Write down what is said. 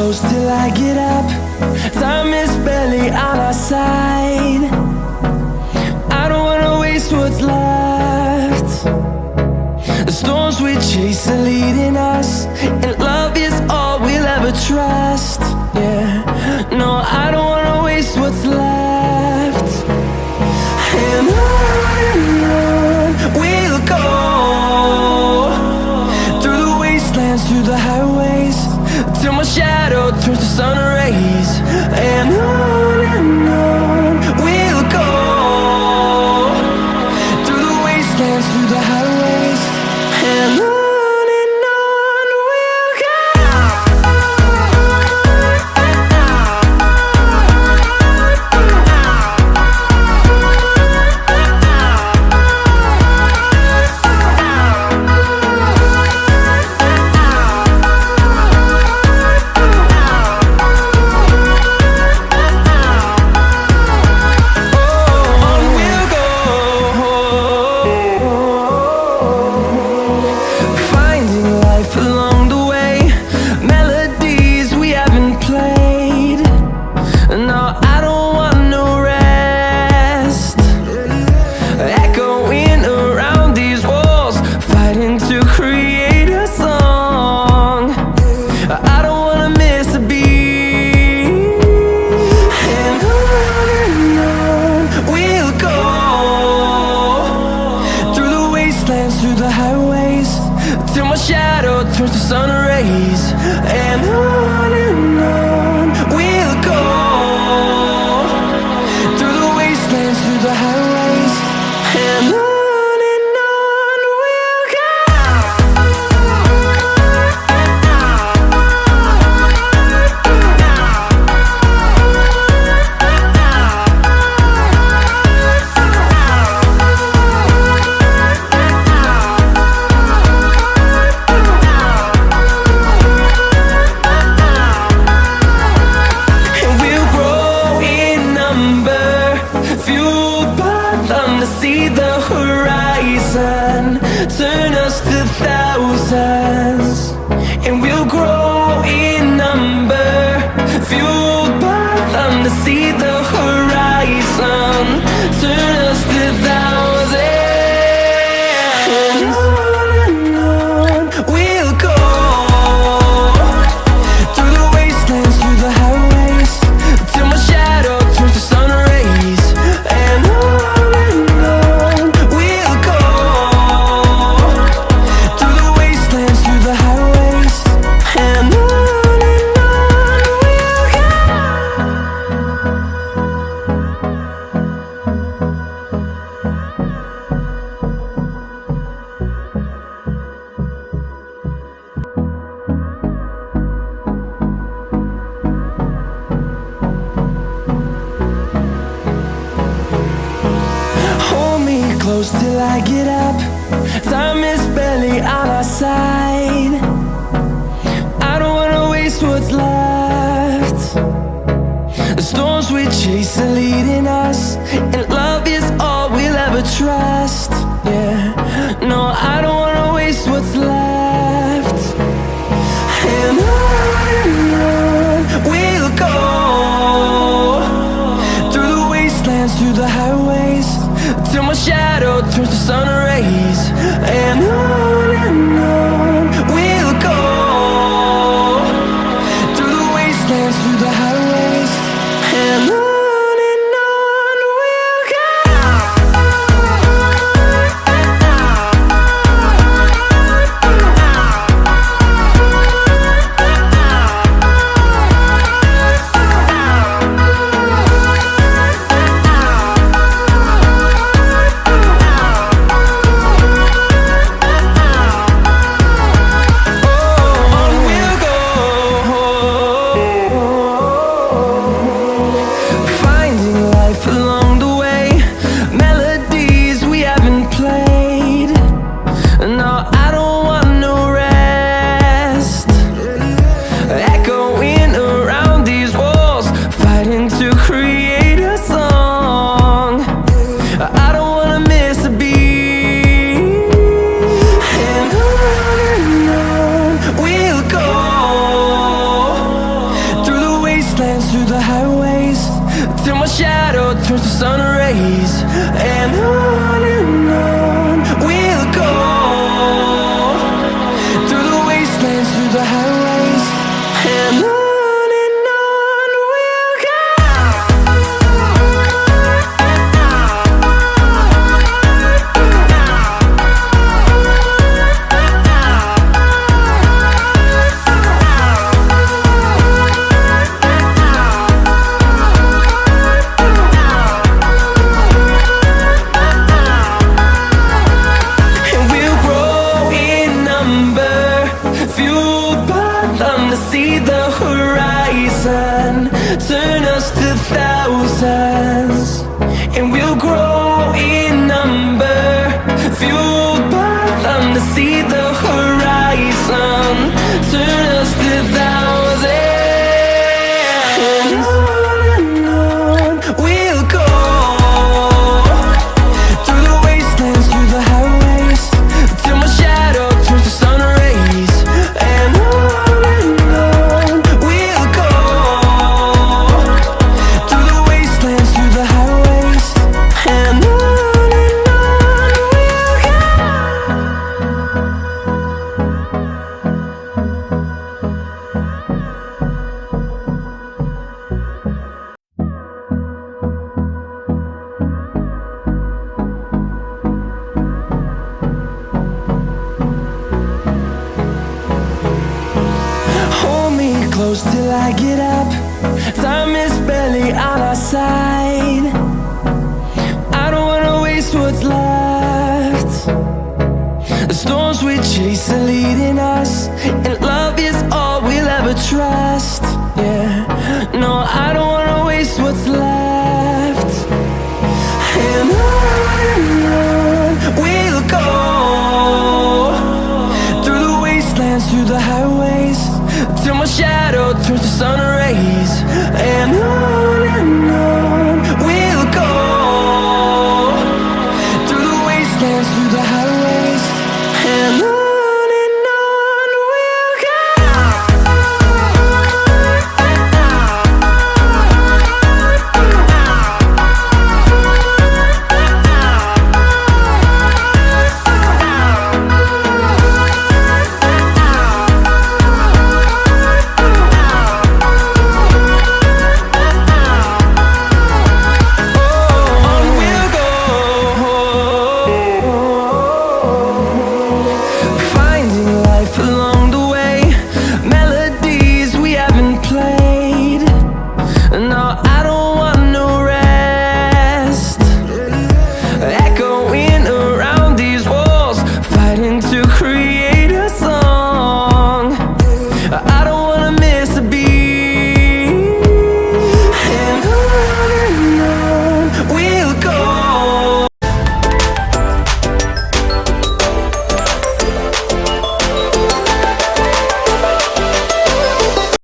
close till I get up. Time is barely on our side. I don't wanna waste what's left. The storms we chase are leading us, and love is all we'll ever trust. Yeah, no, I don't wanna waste what's left. And on we'll go, through the wastelands, through the highways, till my shadow turns to sun rays. And on we'll go, through the wastelands, through the highways, and on. Through the highways, till my shadow turns to sun rays. And on we'll go, through the wastelands, through the highways, and on. See the horizon turn us to thousands, and we'll grow in number, fueled by them. To see the horizon turn us to thousands, and on we'll go, through the wastelands, through the highways, till my shadow turns to sun rays. And on we'll go, through the wastelands, through the highways, and on. And on. Hold me close till I get up. Time is barely on our side. I don't wanna waste what's left. The storms we chase are leading us, and love is all we'll ever trust. Yeah, no, I don't wanna waste what's left. And on we'll go, through the wastelands, through the highways, till my shadow turns to sun rays. And on we'll go, through the wastelands, through the highways, and on. And on. turns to sun rays, and on we'll go, through the wastelands, through the highways, and on we'll go. See the horizon, turn us to thousands, and we'll grow in number, fueled by them to see the horizon, turn us to thousands, and on we'll go, through the wastelands, through the highways, till my shadow turns to sun rays, and on close till I get up. Time is barely on our side. I don't wanna waste what's left. The storms we chase are leading us, and love is all we'll ever trust. Yeah, no, I don't wanna waste what's left. And on we'll go, through the wastelands, through the highways, till my shadow turns to sun rays, and on